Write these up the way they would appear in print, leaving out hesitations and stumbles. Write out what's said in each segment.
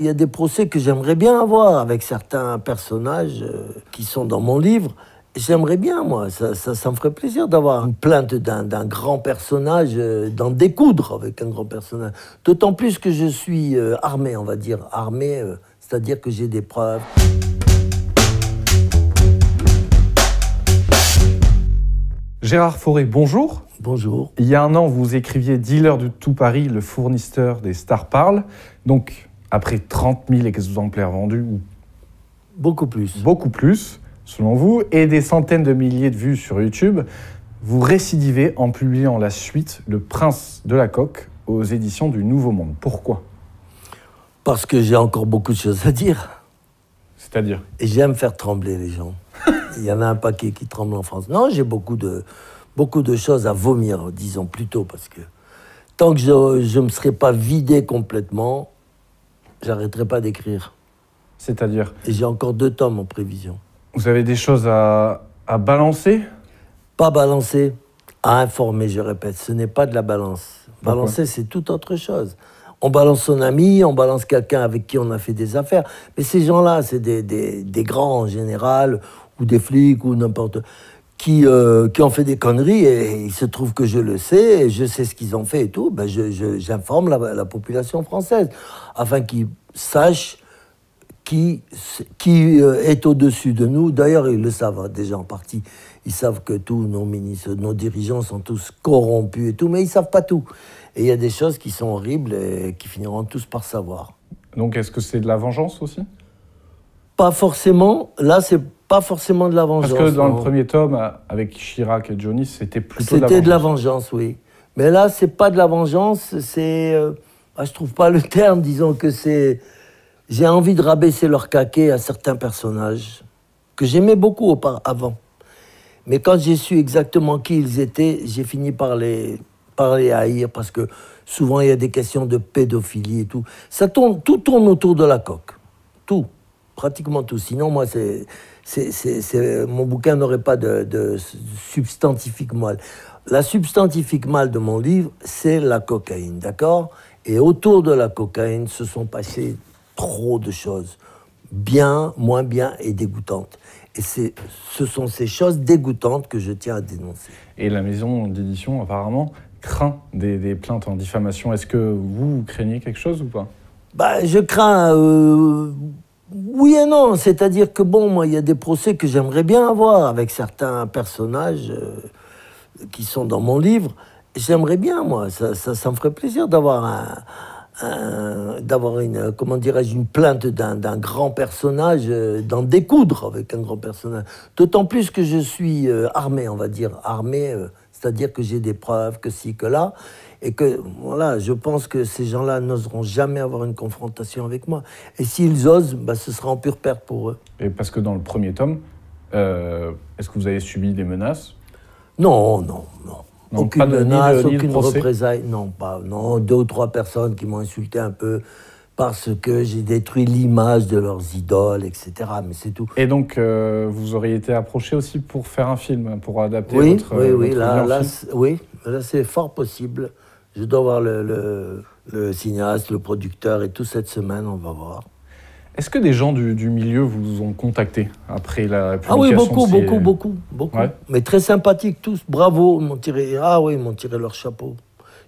Il y a des procès que j'aimerais bien avoir avec certains personnages qui sont dans mon livre. J'aimerais bien, moi, ça me ferait plaisir d'avoir une plainte d'un grand personnage, d'en découdre avec un grand personnage. D'autant plus que je suis armé, on va dire. Armé, c'est-à-dire que j'ai des preuves. Gérard Fauré, bonjour. Bonjour. Il y a un an, vous écriviez « Dealer de tout Paris, le fournisseur des stars parle ». Donc, après 30 000 exemplaires vendus, ou beaucoup plus, selon vous, et des centaines de milliers de vues sur YouTube, vous récidivez en publiant la suite « Le Prince de la Coque » aux éditions du Nouveau Monde. Pourquoi ? Parce que j'ai encore beaucoup de choses à dire. C'est-à-dire ? Et j'aime faire trembler les gens. Il y en a un paquet qui tremble en France. Non, j'ai beaucoup de choses à vomir, disons plutôt, parce que tant que je ne me serai pas vidé complètement, j'arrêterai pas d'écrire. C'est-à-dire ? Et j'ai encore 2 tomes en prévision. Vous avez des choses à balancer ? Pas balancer, à informer, je répète. Ce n'est pas de la balance. Pourquoi ? Balancer, c'est tout autre chose. On balance son ami, on balance quelqu'un avec qui on a fait des affaires. Mais ces gens-là, c'est des grands en général, ou des flics, ou n'importe qui ont fait des conneries, et il se trouve que je le sais, et je sais ce qu'ils ont fait et tout. Ben j'informe la population française, afin qu'ils sachent qui est au-dessus de nous. D'ailleurs, ils le savent déjà en partie. Ils savent que tous nos ministres, nos dirigeants sont tous corrompus et tout, mais ils ne savent pas tout. Et il y a des choses qui sont horribles et qui finiront tous par savoir. Donc, est-ce que c'est de la vengeance aussi ? Pas forcément. Là, c'est pas forcément de la vengeance. Parce que dans le premier tome, avec Chirac et Johnny, c'était plutôt de la vengeance. C'était de la vengeance, oui. Mais là, c'est pas de la vengeance, c'est... je trouve pas le terme, disons que c'est... J'ai envie de rabaisser leur caquet à certains personnages que j'aimais beaucoup auparavant. Mais quand j'ai su exactement qui ils étaient, j'ai fini par les haïr, parce que souvent il y a des questions de pédophilie et tout. Tout tourne autour de la coque. Tout. Pratiquement tout. Sinon, moi, mon bouquin n'aurait pas de substantifique mal. La substantifique mal de mon livre, c'est la cocaïne, d'accord ? Et autour de la cocaïne se sont passées trop de choses, bien, moins bien et dégoûtantes. Et ce sont ces choses dégoûtantes que je tiens à dénoncer. Et la maison d'édition, apparemment, craint des plaintes en diffamation. Est-ce que vous craignez quelque chose ou pas ? Je crains... oui et non. C'est-à-dire que, bon, moi, il y a des procès que j'aimerais bien avoir avec certains personnages qui sont dans mon livre. J'aimerais bien, moi. Ça me ferait plaisir d'avoir comment dirais-je, une plainte d'un grand personnage, d'en découdre avec un grand personnage. D'autant plus que je suis armé, on va dire. Armé, c'est-à-dire que j'ai des preuves, que ci, que là. Et que, voilà, je pense que ces gens-là n'oseront jamais avoir une confrontation avec moi. Et s'ils osent, ce sera en pure perte pour eux. Et parce que dans le premier tome, est-ce que vous avez subi des menaces ? Non. Non, aucune menace, aucune procès. représailles. Non, 2 ou 3 personnes qui m'ont insulté un peu parce que j'ai détruit l'image de leurs idoles, etc. Mais c'est tout. Et donc, vous auriez été approché aussi pour faire un film, pour adapter votre Oui, là c'est fort possible. Je dois voir le cinéaste, le producteur et tout cette semaine, on va voir. Est-ce que des gens du milieu vous ont contacté après la publication ? Ah oui, beaucoup. Ouais. Mais très sympathiques tous, bravo, ils m'ont tiré leur chapeau.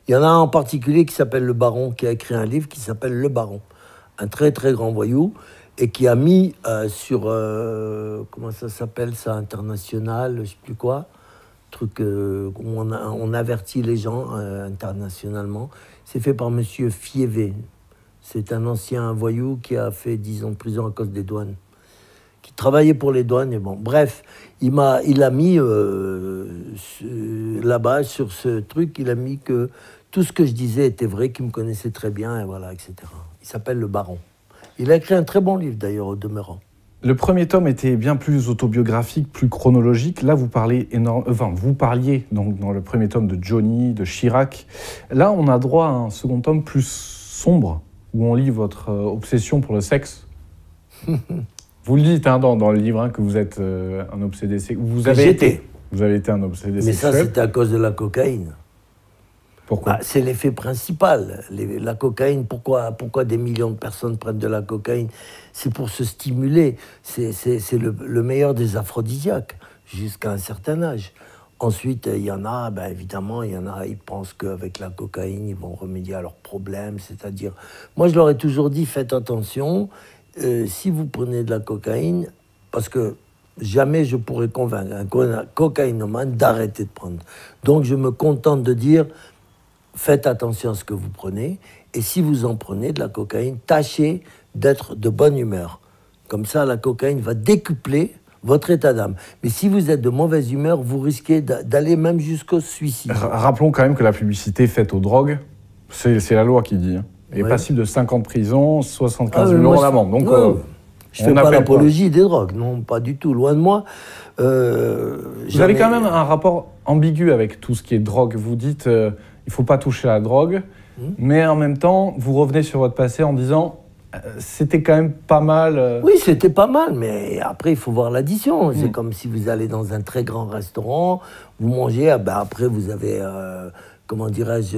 Il y en a un en particulier qui s'appelle Le Baron, qui a écrit un livre qui s'appelle Le Baron. Un très très grand voyou, et qui a mis sur, comment ça s'appelle ça, international, je sais plus quoi, truc où on avertit les gens internationalement. C'est fait par monsieur Fievé. C'est un ancien voyou qui a fait 10 ans de prison à cause des douanes, qui travaillait pour les douanes. Et bon, bref, il a mis là-bas, sur ce truc, il a mis que tout ce que je disais était vrai, qu'il me connaissait très bien, et voilà, etc. Il s'appelle Le Baron. Il a écrit un très bon livre, d'ailleurs, au demeurant. Le premier tome était bien plus autobiographique, plus chronologique. Là, vous parliez donc dans le premier tome de Johnny, de Chirac. Là, on a droit à un second tome plus sombre, où on lit votre obsession pour le sexe. Vous le dites dans le livre que vous êtes un obsédé sexuel. Vous avez été un obsédé sexuel. Mais ça, c'était à cause de la cocaïne. Pourquoi? C'est l'effet principal. La cocaïne, pourquoi des millions de personnes prennent de la cocaïne? C'est pour se stimuler. C'est le meilleur des aphrodisiaques, jusqu'à un certain âge. Ensuite, il y en a, évidemment, ils pensent qu'avec la cocaïne, ils vont remédier à leurs problèmes. C'est-à-dire, moi, je leur ai toujours dit, faites attention, si vous prenez de la cocaïne, parce que jamais je pourrais convaincre un cocaïnomane d'arrêter de prendre. Donc, je me contente de dire, faites attention à ce que vous prenez, et si vous en prenez de la cocaïne, tâchez d'être de bonne humeur. Comme ça, la cocaïne va décupler votre état d'âme. Mais si vous êtes de mauvaise humeur, vous risquez d'aller même jusqu'au suicide. Rappelons quand même que la publicité faite aux drogues, c'est la loi qui dit, est passible de 5 ans de prison, 75 000 euros d'amende. Donc, je ne fais pas l'apologie des drogues, non, pas du tout, loin de moi. Vous avez quand même un rapport ambigu avec tout ce qui est drogue. Vous dites, il ne faut pas toucher à la drogue, mais en même temps, vous revenez sur votre passé en disant, c'était quand même pas mal. Oui, c'était pas mal, mais après, il faut voir l'addition. C'est comme si vous allez dans un très grand restaurant, vous mangez, après, vous avez... comment dirais-je,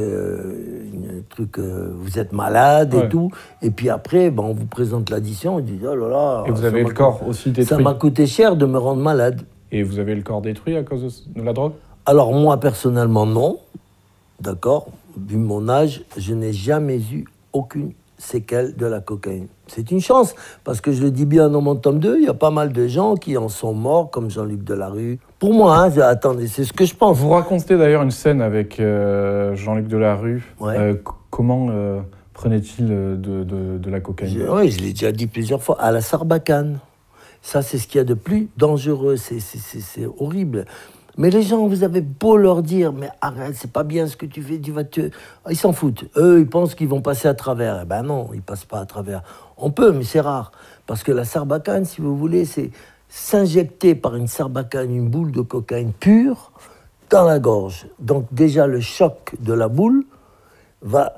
vous êtes malade et tout, et puis après, on vous présente l'addition, on dit, oh là là... Et vous avez le corps aussi détruit. Ça m'a coûté cher de me rendre malade. Et vous avez le corps détruit à cause de la drogue? Alors moi, personnellement, non, d'accord, vu mon âge, je n'ai jamais eu aucune séquelle de la cocaïne. C'est une chance, parce que je le dis bien dans mon tome 2, il y a pas mal de gens qui en sont morts, comme Jean-Luc Delarue. Pour moi, attendez, c'est ce que je pense. Vous racontez d'ailleurs une scène avec Jean-Luc Delarue. Ouais. Comment prenait-il de la cocaïne? Oui, je l'ai déjà dit plusieurs fois, à la Sarbacane. Ça, c'est ce qu'il y a de plus dangereux, c'est horrible. Mais les gens, vous avez beau leur dire, mais arrête, c'est pas bien ce que tu fais, tu vas te... Ils s'en foutent. Eux, ils pensent qu'ils vont passer à travers. Eh ben non, ils passent pas à travers. On peut, mais c'est rare. Parce que la Sarbacane, si vous voulez, c'est s'injecter par une Sarbacane une boule de cocaïne pure dans la gorge. Donc déjà, le choc de la boule va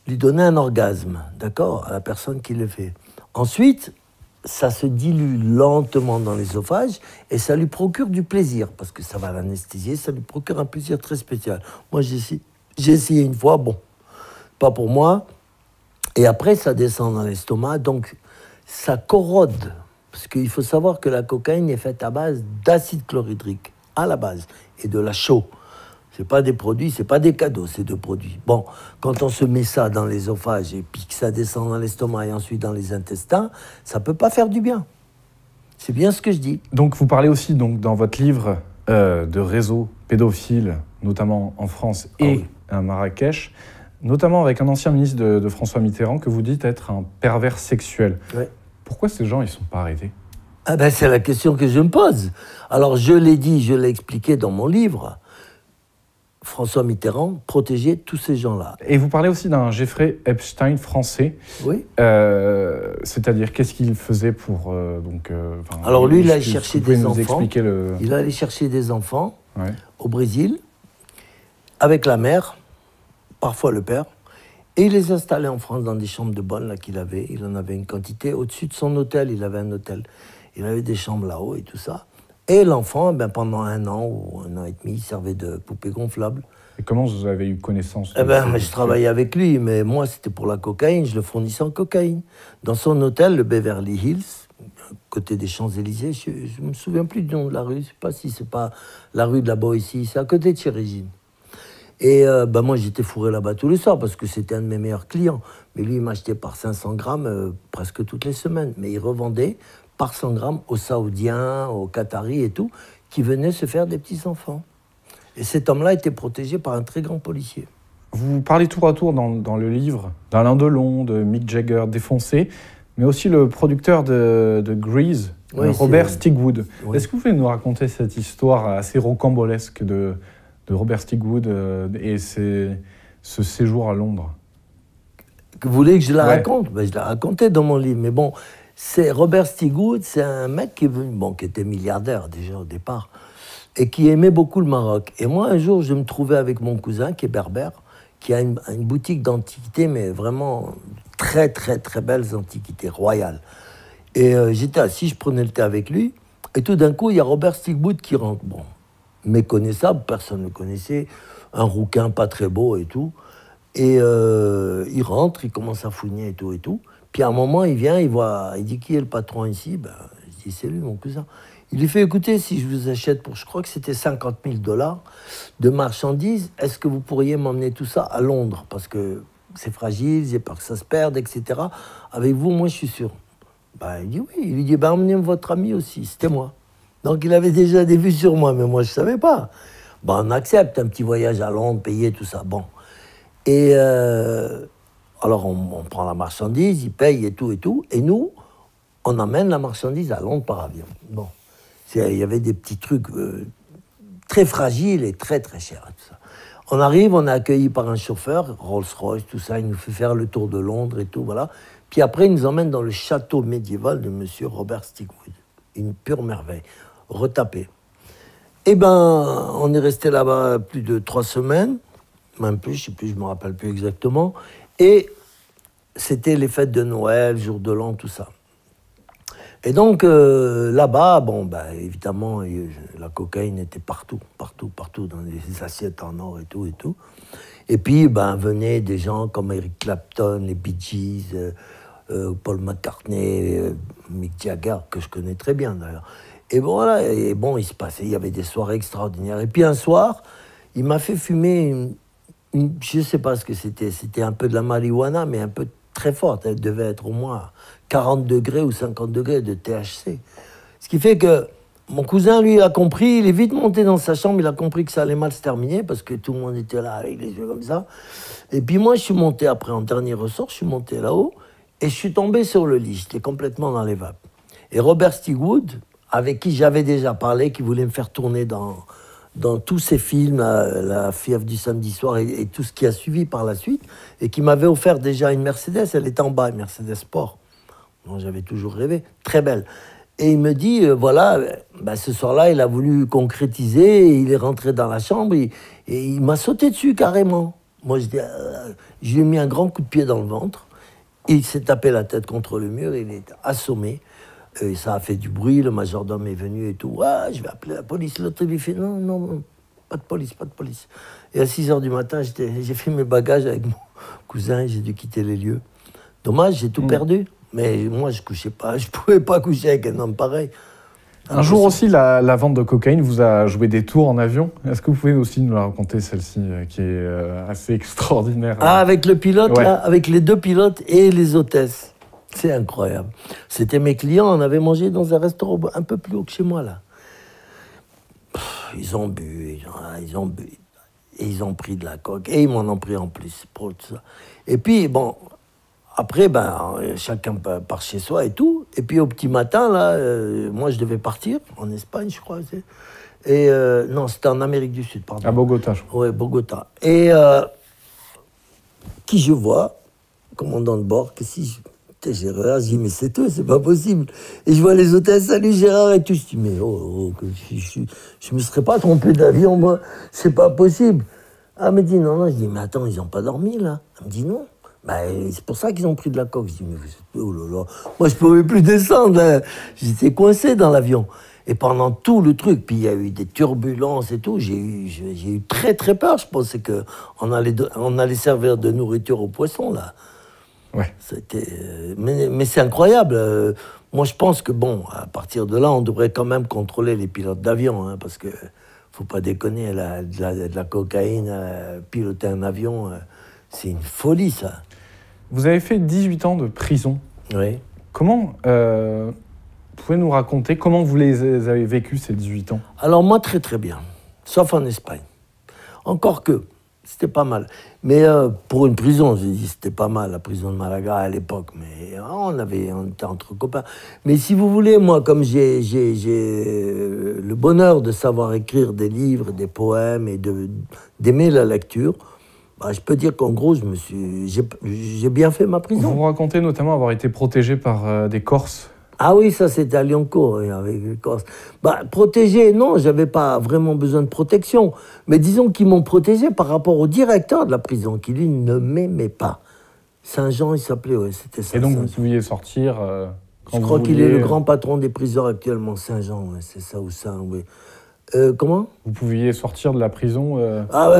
lui donner un orgasme, d'accord, à la personne qui le fait. Ensuite, ça se dilue lentement dans l'ésophage et ça lui procure du plaisir, parce que ça va l'anesthésier, ça lui procure un plaisir très spécial. Moi, j'ai essayé une fois, bon, pas pour moi, et après, ça descend dans l'estomac, donc ça corrode, parce qu'il faut savoir que la cocaïne est faite à base d'acide chlorhydrique, à la base, et de la chaux. C'est pas des produits, c'est pas des cadeaux, c'est des produits. Bon, quand on se met ça dans l'ésophage et puis que ça descend dans l'estomac et ensuite dans les intestins, ça peut pas faire du bien. C'est bien ce que je dis. Donc vous parlez aussi donc, dans votre livre de réseaux pédophiles, notamment en France et à Marrakech, notamment avec un ancien ministre de François Mitterrand que vous dites être un pervers sexuel. Ouais. Pourquoi ces gens, ils sont pas arrêtés? C'est la question que je me pose. Alors je l'ai dit, je l'ai expliqué dans mon livre. François Mitterrand protégeait tous ces gens-là. Et vous parlez aussi d'un Jeffrey Epstein français. Oui. C'est-à-dire, qu'est-ce qu'il faisait pour... Alors lui, il allait chercher des enfants. Expliquer Il allait chercher des enfants au Brésil, avec la mère, parfois le père, et il les installait en France dans des chambres de bonne là qu'il avait. Il en avait une quantité. Au-dessus de son hôtel, il avait un hôtel. Il avait des chambres là-haut et tout ça. Et l'enfant, pendant 1 an ou 1 an et demi, il servait de poupée gonflable. Et comment vous avez eu connaissance je travaillais avec lui, mais moi, c'était pour la cocaïne. Je le fournissais en cocaïne. Dans son hôtel, le Beverly Hills, côté des Champs-Élysées, je ne me souviens plus du nom de la rue. Je ne sais pas si c'est pas la rue de la Boétie. C'est à côté de chez Régine. Et moi, j'étais fourré là-bas tous les soirs parce que c'était un de mes meilleurs clients. Mais lui, il m'achetait par 500 grammes presque toutes les semaines. Mais il revendait par 100 grammes aux Saoudiens, aux Qataris et tout, qui venaient se faire des petits-enfants. Et cet homme-là était protégé par un très grand policier. Vous parlez tour à tour dans le livre d'Alain Delon, de Mick Jagger, Défoncé, mais aussi le producteur de Grease, Robert Stigwood. Oui. Est-ce que vous pouvez nous raconter cette histoire assez rocambolesque de Robert Stigwood et ce séjour à Londres? Vous voulez que je la raconte? Je la racontais dans mon livre, mais bon... C'est Robert Stigwood, c'est un mec qui était milliardaire déjà au départ, et qui aimait beaucoup le Maroc. Et moi, un jour, je me trouvais avec mon cousin, qui est berbère, qui a une boutique d'antiquités, mais vraiment très, très, très belles antiquités, royales. Et j'étais assis, je prenais le thé avec lui, et tout d'un coup, il y a Robert Stigwood qui rentre. Bon, méconnaissable, personne ne le connaissait. un rouquin pas très beau et tout. Et il rentre, il commence à fouiner et tout et tout. Puis à un moment, il vient, il dit qui est le patron ici? Ben, je dis c'est lui, mon cousin. Il lui fait écoutez, si je vous achète pour, je crois que c'était 50 000 $ de marchandises, est-ce que vous pourriez m'emmener tout ça à Londres? Parce que c'est fragile, j'ai peur que ça se perde, etc. Avec vous, moi, je suis sûr. Ben, il dit oui. Il lui dit ben, emmenez votre ami aussi, c'était moi. Donc il avait déjà des vues sur moi, mais moi, je ne savais pas. Ben, on accepte un petit voyage à Londres, payer tout ça. Bon. Et alors, on prend la marchandise, il paye et tout, et nous, on emmène la marchandise à Londres par avion. Bon. Il y avait des petits trucs très fragiles et très, très chers. Tout ça. On arrive, on est accueilli par un chauffeur, Rolls-Royce, tout ça, il nous fait faire le tour de Londres et tout, voilà. Puis après, il nous emmène dans le château médiéval de monsieur Robert Stigwood. Une pure merveille, retapé. Eh ben, on est resté là-bas plus de 3 semaines, même plus, je sais plus, je me rappelle plus exactement. Et c'était les fêtes de Noël, jour de l'an, tout ça. Et donc, là-bas, bon, ben, évidemment, la cocaïne était partout, dans les assiettes en or et tout, et tout. Et puis, ben, venaient des gens comme Eric Clapton, les Bee Gees, Paul McCartney, Mick Jagger, que je connais très bien, d'ailleurs. Et bon, voilà, et bon, il y avait des soirées extraordinaires. Et puis, un soir, il m'a fait fumer je ne sais pas ce que c'était un peu de la marijuana, mais un peu très forte. Elle devait être au moins 40 degrés ou 50 degrés de THC. Ce qui fait que mon cousin, lui, a compris, il est vite monté dans sa chambre, il a compris que ça allait mal se terminer, parce que tout le monde était là avec les yeux comme ça. Et puis moi, je suis monté après, en dernier ressort, je suis monté là-haut, et je suis tombé sur le lit, j'étais complètement dans les vapes. Et Robert Stigwood, avec qui j'avais déjà parlé, qui voulait me faire tourner dans tous ces films, la fièvre du samedi soir et tout ce qui a suivi par la suite, et qui m'avait offert déjà une Mercedes, elle était en bas, une Mercedes Sport. Moi, j'avais toujours rêvé, très belle. Et il me dit, voilà, ben, ce soir-là, il a voulu concrétiser, et il est rentré dans la chambre, et il m'a sauté dessus carrément. Moi, je lui ai mis un grand coup de pied dans le ventre, il s'est tapé la tête contre le mur, il est assommé. Et ça a fait du bruit, le majordome est venu et tout. Ah, je vais appeler la police. L'autre lui fait non, pas de police. Et à 6h du matin, j'ai fait mes bagages avec mon cousin et j'ai dû quitter les lieux. Dommage, j'ai tout perdu. Mais moi, je pouvais pas coucher avec un homme pareil. Un jour aussi, la vente de cocaïne vous a joué des tours en avion. Est-ce que vous pouvez aussi nous la raconter, celle-ci, qui est assez extraordinaire? Ah, avec le pilote, ouais. Là, avec les 2 pilotes et les hôtesses. C'est incroyable. C'était mes clients, on avait mangé dans un restaurant un peu plus haut que chez moi, là. Ils ont bu, et ils ont pris de la coke, et ils m'en ont pris en plus, pour tout ça. Et puis, bon, après, ben, chacun part chez soi et tout. Et puis, au petit matin, là, moi, je devais partir, en Espagne, je crois. Et non, c'était en Amérique du Sud, pardon. À Bogota, je crois. Oui, Bogota. Et qui je vois, commandant de bord, que si j'ai réagi, mais c'est toi, c'est pas possible. Et je vois les hôtesses, salut Gérard et tout. Je dis, mais je me serais pas trompé d'avion, moi, c'est pas possible. Ah, elle me dit, non, je dis, mais attends, ils ont pas dormi, là. Elle me dit, non. Bah, c'est pour ça qu'ils ont pris de la coke. Je dis, mais oh là là, moi, je pouvais plus descendre, hein. J'étais coincé dans l'avion. Et pendant tout le truc, puis il y a eu des turbulences et tout, j'ai eu très, très peur. Je pensais qu'on allait servir de nourriture aux poissons, là. Ouais. Mais c'est incroyable. Moi, je pense que, bon, à partir de là, on devrait quand même contrôler les pilotes d'avion, hein, parce que faut pas déconner, de la cocaïne, piloter un avion, c'est une folie, ça. Vous avez fait 18 ans de prison. Oui. Comment, vous pouvez nous raconter comment vous les avez vécus, ces 18 ans? Alors moi, très très bien, sauf en Espagne. Encore que, c'était pas mal. Mais pour une prison, j'ai dit, c'était pas mal, la prison de Malaga à l'époque. Mais on était entre copains. Mais si vous voulez, moi, comme j'ai le bonheur de savoir écrire des livres, des poèmes et d'aimer la lecture, bah, je peux dire qu'en gros, j'ai bien fait ma prison. Vous racontez notamment avoir été protégé par des Corses. Ah oui, ça c'était à Lyoncourt, avec les Corses. Bah, protégé, non, j'avais pas vraiment besoin de protection. Mais disons qu'ils m'ont protégé par rapport au directeur de la prison, qui lui ne m'aimait pas. Saint-Jean, il s'appelait, ouais, c'était ça. Et donc vous pouviez sortir quand je crois qu'il est le grand patron des prisons actuellement, Saint-Jean, ouais, c'est ça ou ça, oui. Comment? Vous pouviez sortir de la prison Ah,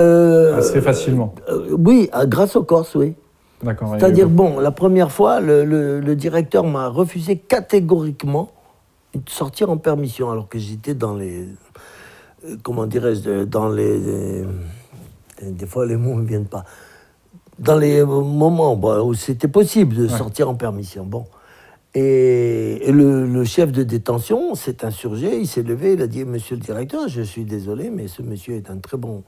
assez facilement. Oui, grâce aux Corses, oui. D'accord. C'est-à-dire, bon, la première fois, le directeur m'a refusé catégoriquement de sortir en permission, alors que j'étais dans les... comment dirais-je? Dans les... Des fois, les mots ne viennent pas. Dans les moments où c'était possible de sortir en permission. Bon. Et le chef de détention s'est insurgé, il s'est levé, il a dit « Monsieur le directeur, je suis désolé, mais ce monsieur est un très bon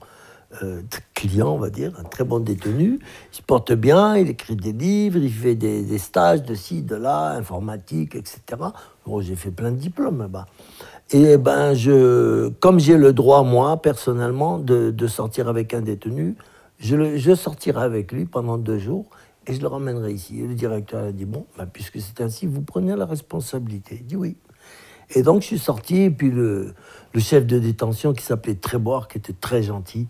client, on va dire, un très bon détenu. Il se porte bien, il écrit des livres, il fait des stages de ci, de là, informatique, etc. » Bon, j'ai fait plein de diplômes là-bas. Et ben, comme j'ai le droit, moi, personnellement, de sortir avec un détenu, je sortirai avec lui pendant 2 jours et je le ramènerai ici. Et le directeur a dit, bon, ben, puisque c'est ainsi, vous prenez la responsabilité. Il dit oui. Et donc, je suis sorti, et puis le chef de détention, qui s'appelait Tréboire, qui était très gentil,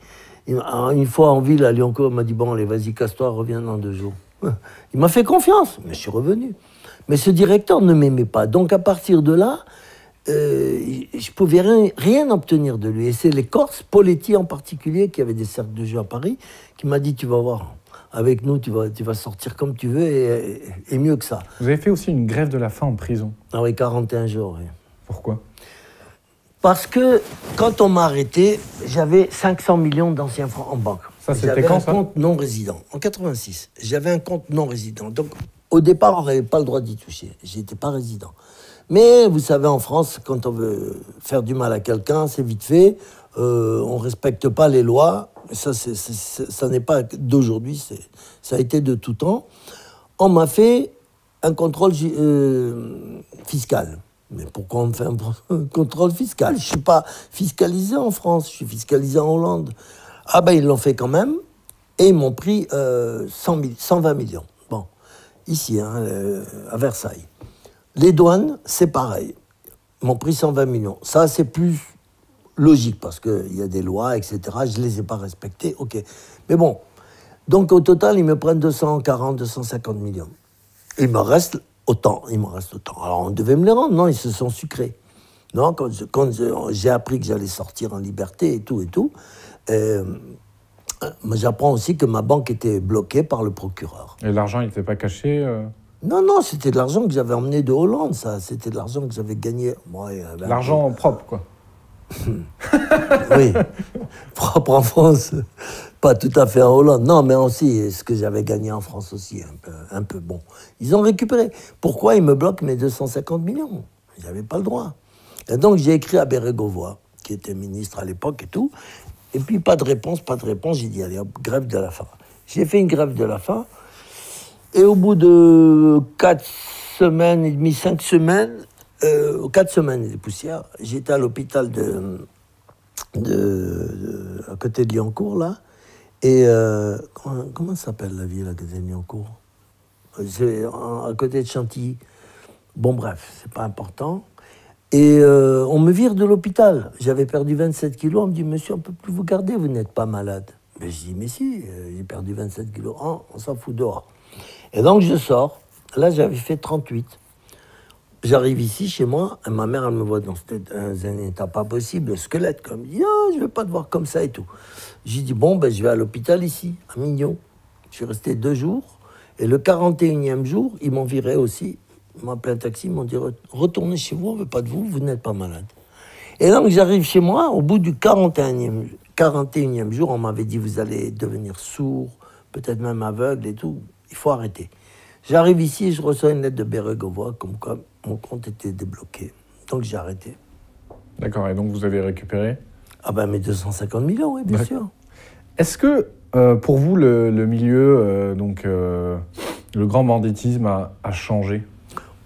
une fois en ville, à Lyoncourt, il m'a dit, bon, allez, vas-y, casse-toi, reviens dans 2 jours. Il m'a fait confiance, mais je suis revenu. Mais ce directeur ne m'aimait pas. Donc, à partir de là, je ne pouvais rien obtenir de lui. Et c'est les Corses, Poletti en particulier, qui avait des cercles de jeu à Paris, qui m'a dit, tu vas voir, avec nous, tu vas sortir comme tu veux et mieux que ça. Vous avez fait aussi une grève de la faim en prison. Ah oui, 41 jours, oui. Pourquoi? Parce que quand on m'a arrêté, j'avais 500 millions d'anciens francs en banque. Ça, c'était quand, ça? J'avais un compte non résident, en 86. J'avais un compte non résident. Donc, au départ, on n'avait pas le droit d'y toucher. Je n'étais pas résident. Mais vous savez, en France, quand on veut faire du mal à quelqu'un, c'est vite fait. On ne respecte pas les lois. Ça n'est pas d'aujourd'hui, ça a été de tout temps. On m'a fait un contrôle fiscal. Mais pourquoi on me fait un contrôle fiscal? Je ne suis pas fiscalisé en France, je suis fiscalisé en Hollande. Ah ben, ils l'ont fait quand même. Et ils m'ont pris 120 millions. Bon, ici, hein, à Versailles. Les douanes, c'est pareil. Ils m'ont pris 120 millions. Ça, c'est plus logique, parce qu'il y a des lois, etc. Je ne les ai pas respectées, ok. Mais bon, donc au total, ils me prennent 240, 250 millions. Il me reste autant, Alors, on devait me les rendre, non, ils se sont sucrés. Non, quand j'ai appris que j'allais sortir en liberté et tout, j'apprends aussi que ma banque était bloquée par le procureur. Et l'argent, il n'était pas caché Non, c'était de l'argent que j'avais emmené de Hollande, ça. C'était de l'argent que j'avais gagné. L'argent propre, quoi. Oui, propre en France, pas tout à fait en Hollande. Non, mais aussi ce que j'avais gagné en France aussi, un peu. Bon, ils ont récupéré. Pourquoi ils me bloquent mes 250 millions? Ils n'avaient pas le droit. Et donc j'ai écrit à Bérégovoy, qui était ministre à l'époque et tout. Et puis pas de réponse. J'ai dit, allez hop, grève de la faim. J'ai fait une grève de la faim. Et au bout de 4 semaines et demie, 5 semaines, 4 semaines et des poussières, j'étais à l'hôpital à côté de Lyoncourt, là. Et comment s'appelle la ville à côté de Lyoncourt? C'est à côté de Chantilly. Bon, bref, c'est pas important. Et on me vire de l'hôpital. J'avais perdu 27 kilos. On me dit, monsieur, on ne peut plus vous garder, vous n'êtes pas malade. Mais je dis, mais si, j'ai perdu 27 kilos. Oh, on s'en fout dehors. Et donc, je sors. Là, j'avais fait 38. J'arrive ici, chez moi, et ma mère, elle me voit dans un état pas possible, le squelette, comme elle dit, oh, je ne vais pas te voir comme ça et tout. J'ai dit, bon, ben, je vais à l'hôpital ici, à Mignon. Je suis resté 2 jours, et le 41e jour, ils m'ont viré aussi. Ils m'ont appelé un taxi, ils m'ont dit, retournez chez vous, on ne veut pas de vous, vous n'êtes pas malade. Et donc, j'arrive chez moi, au bout du 41e jour, on m'avait dit, vous allez devenir sourd, peut-être même aveugle et tout, il faut arrêter. J'arrive ici et je reçois une lettre de Bérégovoy, comme quoi mon compte était débloqué. Donc j'ai arrêté. D'accord, et donc vous avez récupéré? Ah ben mes 250 millions, oui, bien sûr. Est-ce que, pour vous, le milieu, le grand banditisme a changé?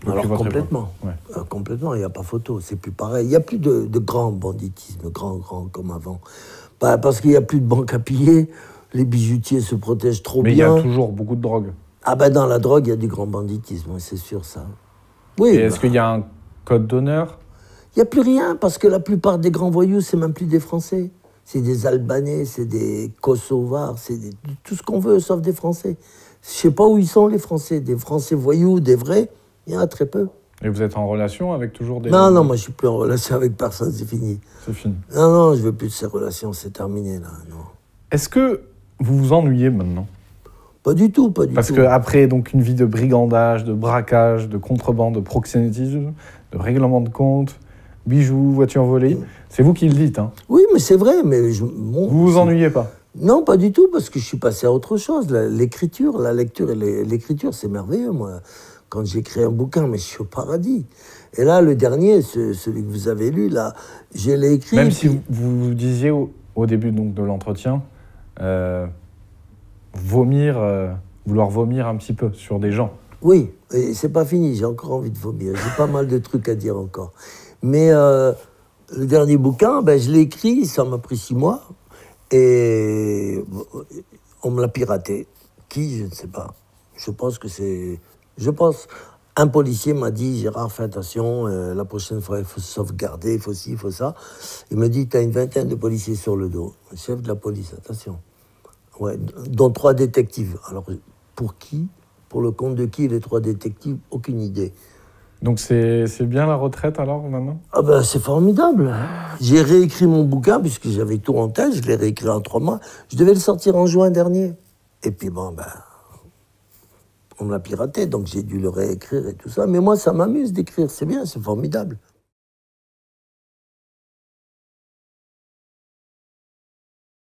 Alors complètement. Ouais. Complètement, il n'y a pas photo, c'est plus pareil. Il n'y a plus de grand banditisme, grand comme avant. Parce qu'il n'y a plus de banque à piller, les bijoutiers se protègent trop bien. Mais il y a toujours beaucoup de drogue. Ah ben dans la drogue, il y a du grand banditisme, c'est sûr ça. Oui. Et est-ce qu'il y a un code d'honneur? Il n'y a plus rien, parce que la plupart des grands voyous, c'est même plus des Français. C'est des Albanais, c'est des Kosovars, c'est tout ce qu'on veut, sauf des Français. Je ne sais pas où ils sont, les Français. Des Français voyous, des vrais, il y en a très peu. Et vous êtes en relation avec toujours des... Non, moi je suis plus en relation avec personne, c'est fini. C'est fini. Non, je veux plus de ces relations, c'est terminé là, non. Est-ce que vous vous ennuyez maintenant? Pas du tout, pas du tout. Parce qu'après donc une vie de brigandage, de braquage, de contrebande, de proxénétisme, de règlement de compte, bijoux, voitures volées, c'est vous qui le dites, hein? Oui, mais c'est vrai, mais... Vous vous ennuyez pas? Non, pas du tout, parce que je suis passé à autre chose. L'écriture, la lecture et l'écriture, c'est merveilleux, moi. Quand j'écris un bouquin, mais je suis au paradis. Et là, le dernier, celui que vous avez lu, là, je l'ai écrit... Même si vous disiez au début donc, de l'entretien, vouloir vomir un petit peu sur des gens. Oui, et c'est pas fini, j'ai encore envie de vomir. J'ai pas mal de trucs à dire encore. Mais le dernier bouquin, je l'ai écrit, ça m'a pris 6 mois. Et on me l'a piraté. Qui, je ne sais pas. Je pense, un policier m'a dit, Gérard, fais attention, la prochaine fois, il faut se sauvegarder, il faut ci, il faut ça. Il me dit, tu as une vingtaine de policiers sur le dos. Le chef de la police, attention. Ouais, dont 3 détectives. Alors, pour qui? Pour le compte de qui, les 3 détectives? Aucune idée. Donc c'est bien la retraite alors maintenant? Ah ben c'est formidable. J'ai réécrit mon bouquin puisque j'avais tout en tête, je l'ai réécrit en 3 mois. Je devais le sortir en juin dernier. Et puis on me l'a piraté, donc j'ai dû le réécrire et tout ça. Mais moi ça m'amuse d'écrire, c'est bien, c'est formidable.